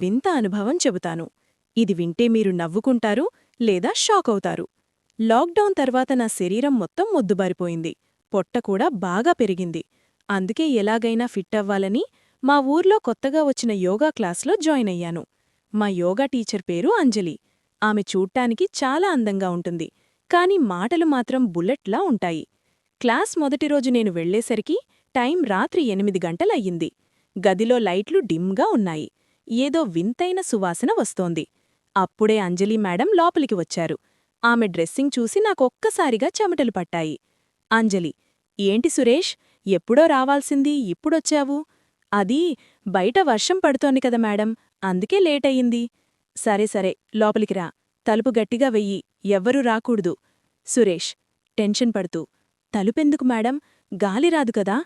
వింత అనుభవం చెబుతాను. ఇది వింటే మీరు నవ్వుకుంటారు లేదా షాకవుతారు. లాక్డౌన్ తర్వాత నా శరీరం మొత్తం మొద్దుబారిపోయింది. పొట్ట కూడా బాగా పెరిగింది. అందుకే ఎలాగైనా ఫిట్ అవ్వాలని మా ఊర్లో కొత్తగా వచ్చిన యోగా క్లాస్లో జాయిన్ అయ్యాను. మా యోగా టీచర్ పేరు అంజలి. ఆమె చూడ్డానికి చాలా అందంగా ఉంటుంది, కాని మాటలు మాత్రం బుల్లెట్లా ఉంటాయి. క్లాస్ మొదటి రోజు నేను వెళ్లేసరికి టైం రాత్రి 8 గంటలయ్యింది. గదిలో లైట్లు డిమ్గా ఉన్నాయి. ఏదో వింతైన సువాసన వస్తోంది. అప్పుడే అంజలి మేడం లోపలికి వచ్చారు. ఆమె డ్రెస్సింగ్ చూసి నాకొక్కసారిగా చెమటలు పట్టాయి. అంజలి: ఏంటి సురేష్, ఎప్పుడో రావాల్సింది ఇప్పుడొచ్చావు? అది బయట వర్షం పడుతోంది కదా మేడం, అందుకే లేటయ్యింది. సరే సరే, లోపలికి రా. తలుపు గట్టిగా వెయ్యి, ఎవ్వరూ రాకూడదు. సురేష్ టెన్షన్ పడుతూ: తలుపెందుకు మేడం, గాలి రాదు కదా?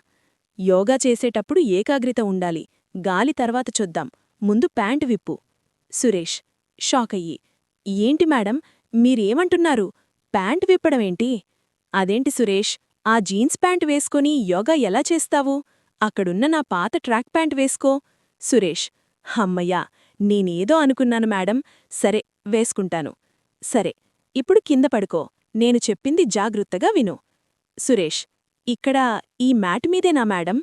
యోగా చేసేటప్పుడు ఏకాగ్రత ఉండాలి. గాలి తర్వాత చూద్దాం, ముందు ప్యాంటు విప్పు. సురేష్ షాకయ్యి: ఏంటి మేడం, మీరేమంటున్నారు? ప్యాంటు విప్పడమేంటి? అదేంటి సురేష్, ఆ జీన్స్ ప్యాంటు వేసుకొని యోగా ఎలా చేస్తావు? అక్కడున్న నా పాత ట్రాక్ ప్యాంటు వేసుకో. సురేష్: హమ్మయ్యా, నేనేదో అనుకున్నాను మేడం. సరే, వేసుకుంటాను. సరే, ఇప్పుడు కింద పడుకో. నేను చెప్పింది జాగ్రత్తగా విను. సురేష్: ఇక్కడ ఈ మ్యాట్ మీదేనా మేడం?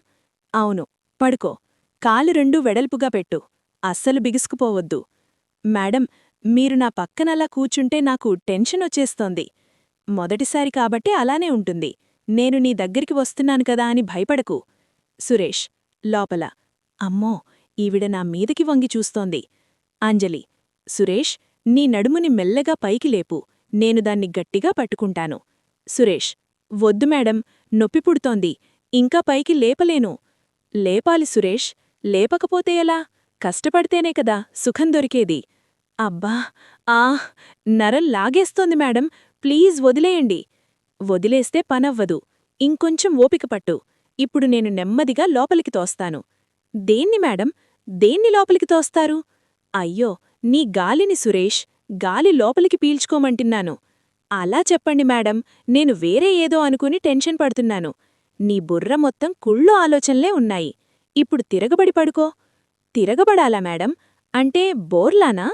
అవును, పడుకో. కాలు రెండూ వెడల్పుగా పెట్టు. అస్సలు బిగుసుకుపోవద్దు. మేడం, మీరు నా పక్కనలా కూచుంటే నాకు టెన్షనొచ్చేస్తోంది. మొదటిసారి కాబట్టి అలానే ఉంటుంది. నేను నీ దగ్గరికి వస్తున్నాను కదా అని భయపడకు. సురేష్ లోపల: అమ్మో, ఈవిడ నా మీదకి వంగి చూస్తోంది. అంజలి: సురేష్, నీ నడుముని మెల్లగా పైకి లేపు. నేను దాన్ని గట్టిగా పట్టుకుంటాను. సురేష్: వద్దు మేడం, నొప్పి పుడుతోంది. ఇంకా పైకి లేపలేను. లేపాలి సురేష్, లేపకపోతే ఎలా? కష్టపడితేనే కదా సుఖం దొరికేది. అబ్బా, నరం లాగేస్తోంది మేడం, ప్లీజ్ వదిలేయండి. వదిలేస్తే పనవ్వదు. ఇంకొంచెం ఓపిక పట్టు. ఇప్పుడు నేను నెమ్మదిగా లోపలికి తోస్తాను. దేన్ని మేడం, దేన్ని లోపలికి తోస్తారు? అయ్యో, నీ గాలిని సురేష్, గాలి లోపలికి పీల్చుకోమంటున్నాను. అలా చెప్పండి మేడం, నేను వేరే ఏదో అనుకుని టెన్షన్ పడుతున్నాను. నీ బుర్ర మొత్తం కుళ్ళు ఆలోచనలే ఉన్నాయి. ఇప్పుడు తిరగబడి పడుకో. తిరగబడాలా మేడం? అంటే బోర్లానా?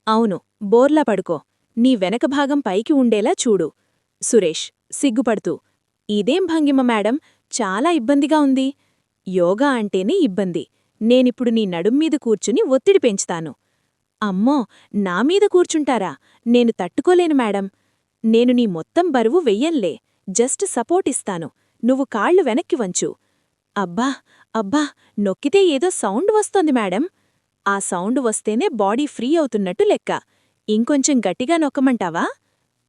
అవును, బోర్లా పడుకో. నీ వెనక భాగం పైకి ఉండేలా చూడు. సురేష్ సిగ్గుపడుతూ: ఇదేం భంగిమ మేడం, చాలా ఇబ్బందిగా ఉంది. యోగా అంటేనే ఇబ్బంది. నేనిప్పుడు నీ నడుమ్మీద కూర్చుని ఒత్తిడి పెంచుతాను. అమ్మో, నామీద కూర్చుంటారా? నేను తట్టుకోలేను మేడం. నేను నీ మొత్తం బరువు వెయ్యంలే, జస్ట్ సపోర్ట్ ఇస్తాను. నువ్వు కాళ్ళు వెనక్కి వంచు. అబ్బా అబ్బా, నొక్కితే ఏదో సౌండ్ వస్తోంది మేడం. ఆ సౌండ్ వస్తేనే బాడీ ఫ్రీ అవుతున్నట్టు లెక్క. ఇంకొంచెం గట్టిగా నొక్కమంటావా?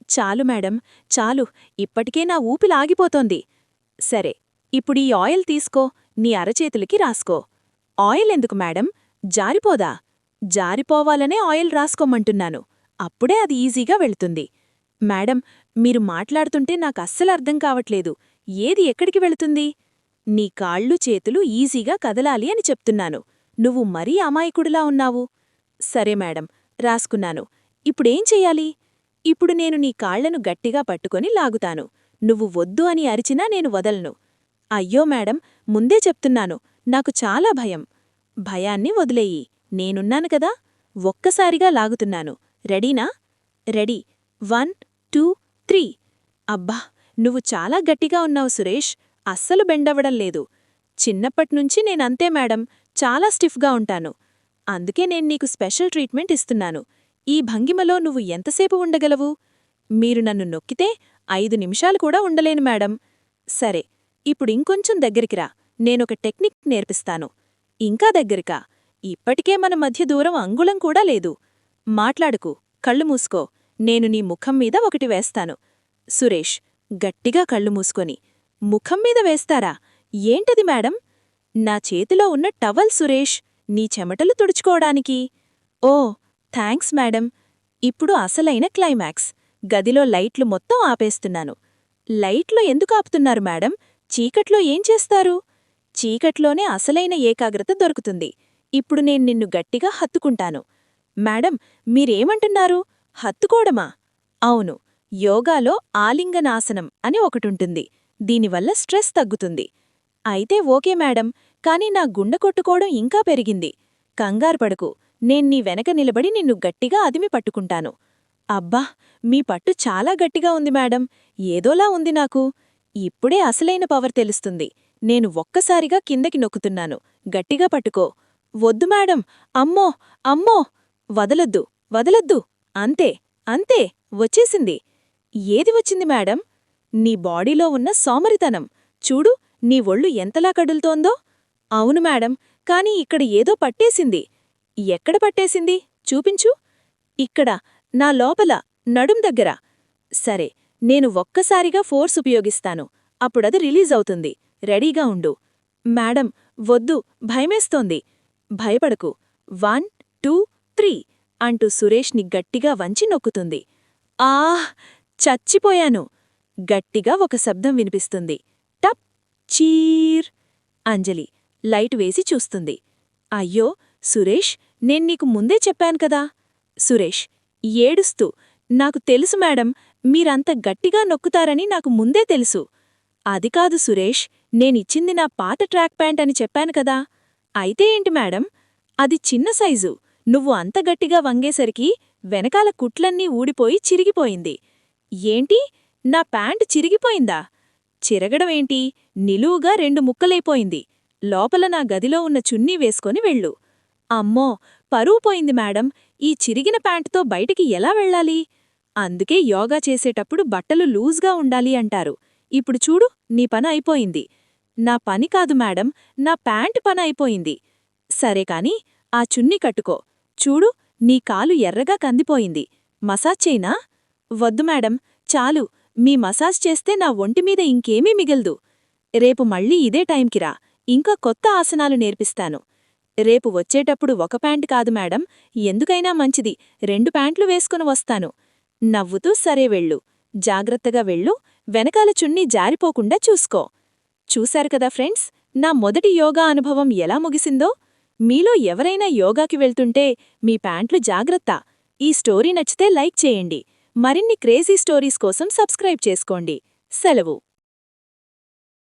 చాలు మేడం, చాలు. ఇప్పటికే నా ఊపిలాగిపోతోంది. సరే, ఇప్పుడీ ఆయిల్ తీసుకో, నీ అరచేతులకి రాసుకో. ఆయిల్ ఎందుకు మేడం, జారిపోదా? జారిపోవాలనే ఆయిల్ రాసుకోమంటున్నాను. అప్పుడే అది ఈజీగా వెళుతుంది. మేడం, మీరు మాట్లాడుతుంటే నాకస్సలు అర్థం కావట్లేదు. ఏది ఎక్కడికి వెళుతుంది? నీ కాళ్ళు చేతులు ఈజీగా కదలాలి అని చెప్తున్నాను. నువ్వు మరీ అమాయకుడిలా ఉన్నావు. సరే మేడం, రాసుకున్నాను. ఇప్పుడేం చెయ్యాలి? ఇప్పుడు నేను నీ కాళ్లను గట్టిగా పట్టుకొని లాగుతాను. నువ్వు వద్దు అని అరిచినా నేను వదలను. అయ్యో మేడం, ముందే చెప్తున్నాను, నాకు చాలా భయం. భయాన్ని వదిలేయి, నేనున్నాను కదా. ఒక్కసారిగా లాగుతున్నాను. రెడీనా? రెడీ. 1 2 3. అబ్బా, నువ్వు చాలా గట్టిగా ఉన్నావు సురేష్, అస్సలు బెండవడం లేదు. చిన్నప్పట్నుంచి నేనంతే మేడం, చాలా స్టిఫ్గా ఉంటాను. అందుకే నేను నీకు స్పెషల్ ట్రీట్మెంట్ ఇస్తున్నాను. ఈ భంగిమలో నువ్వు ఎంతసేపు ఉండగలవు? మీరు నన్ను నొక్కితే 5 నిమిషాలు కూడా ఉండలేను మేడం. సరే, ఇప్పుడింకొంచెం దగ్గరికిరా, నేనొక టెక్నిక్ నేర్పిస్తాను. ఇంకా దగ్గరికా? ఇప్పటికే మన మధ్య దూరం అంగుళం కూడా లేదు. మాట్లాడుకు, కళ్ళు మూసుకో. నేను నీ ముఖం మీద ఒకటి వేస్తాను. సురేష్ గట్టిగా కళ్ళు మూసుకొని: ముఖం మీద వేస్తారా? ఏంటది మేడం? నా చేతిలో ఉన్న టవల్ సురేష్, నీ చెమటలు తుడుచుకోవడానికి. ఓ, థాంక్స్ మేడం. ఇప్పుడు అసలైన క్లైమాక్స్. గదిలో లైట్లు మొత్తం ఆపేస్తున్నాను. లైట్లు ఎందుకు ఆపుతున్నారు మేడం? చీకట్లో ఏం చేస్తారు? చీకట్లోనే అసలైన ఏకాగ్రత దొరుకుతుంది. ఇప్పుడు నేను నిన్ను గట్టిగా హత్తుకుంటాను. మేడం, మీరేమంటున్నారు? హత్తుకోవడమా? అవును, యోగాలో ఆలింగనాసనం అని ఒకటుంటుంది. దీనివల్ల స్ట్రెస్ తగ్గుతుంది. అయితే ఓకే మేడం, కానీ నా గుండె కొట్టుకోవడం ఇంకా పెరిగింది. కంగారుపడకు, నేన్నీ వెనక నిలబడి నిన్ను గట్టిగా అదిమి పట్టుకుంటాను. అబ్బా, మీ పట్టు చాలా గట్టిగా ఉంది మేడం. ఏదోలా ఉంది నాకు. ఇప్పుడే అసలైన పవర్ తెలుస్తుంది. నేను ఒక్కసారిగా కిందకి నొక్కుతున్నాను. గట్టిగా పట్టుకో. వద్దు మేడం. అమ్మో, అమ్మో. వదలొద్దు, వదలొద్దు. అంతే, అంతే. వచ్చేసింది. ఏది వచ్చింది మేడం? నీ బాడీలో ఉన్న సోమరితనం. చూడు, నీ ఒళ్ళు ఎంతలా కడులుతోందో. అవును మేడం, కాని ఇక్కడ ఏదో పట్టేసింది. ఎక్కడ పట్టేసింది? చూపించు. ఇక్కడ, నా లోపల, నడుం దగ్గర. సరే, నేను ఒక్కసారిగా ఫోర్స్ ఉపయోగిస్తాను. అప్పుడది రిలీజ్ అవుతుంది. రెడీగా ఉండు. మేడం, వద్దు, భయమేస్తోంది. భయపడకు. 1 2 3 అంటూ సురేష్ని గట్టిగా వంచి నొక్కుతుంది. ఆహ్! చచ్చిపోయాను. గట్టిగా ఒక శబ్దం వినిపిస్తుంది. టప్ చీర్. అంజలి లైట్ వేసి చూస్తుంది. అయ్యో సురేష్, నేన్నీకు ముందే చెప్పాను కదా. సురేష్ ఏడుస్తూ, నాకు తెలుసు మేడం, మీరంత గట్టిగా నొక్కుతారని నాకు ముందే తెలుసు. అది కాదు సురేష్, నేనిచ్చింది నా పాత ట్రాక్ ప్యాంట్ అని చెప్పాను కదా. అయితే ఏంటి మేడం? అది చిన్న సైజు. నువ్వు అంత గట్టిగా వంగేసరికి వెనకాల కుట్లన్నీ ఊడిపోయి చిరిగిపోయింది. ఏంటి, నా ప్యాంటు చిరిగిపోయిందా? చిరగడమేంటి, నిలువుగా 2 ముక్కలైపోయింది. లోపల నా గదిలో ఉన్న చున్నీ వేసుకొని వెళ్ళు. అమ్మో, పరువు పోయింది మేడం. ఈ చిరిగిన ప్యాంటుతో బయటికి ఎలా వెళ్ళాలి? అందుకే యోగా చేసేటప్పుడు బట్టలు లూజ్గా ఉండాలి అంటారు. ఇప్పుడు చూడు, నీ పని అయిపోయింది. నా పని కాదు మేడం, నా ప్యాంటు పని అయిపోయింది. సరే కాని, ఆ చున్నీ కట్టుకో. చూడు, నీ కాలు ఎర్రగా కందిపోయింది. మసాజ్ చేయినా? వద్దు మేడం, చాలు. మీ మసాజ్ చేస్తే నా ఒంటిమీద ఇంకేమీ మిగల్దు. రేపు మళ్ళీ ఇదే టైంకిరా, ఇంకా కొత్త ఆసనాలు నేర్పిస్తాను. రేపు వచ్చేటప్పుడు ఒక ప్యాంటు కాదు మేడం, ఎందుకైనా మంచిది 2 ప్యాంట్లు వేసుకుని వస్తాను. నవ్వుతూ సరే వెళ్ళు. జాగ్రత్తగా వెళ్ళు. వెనకాల చున్నీ జారిపోకుండా చూసుకో. చూశారు కదా ఫ్రెండ్స్, నా మొదటి యోగా అనుభవం ఎలా ముగిసిందో. మీలో ఎవరైనా యోగాకి వెళ్తుంటే మీ ప్యాంట్లు జాగ్రత్త. ఈ స్టోరీ నచ్చితే లైక్ చేయండి. మరిన్ని క్రేజీ స్టోరీస్ కోసం సబ్స్క్రైబ్ చేసుకోండి. సెలవు.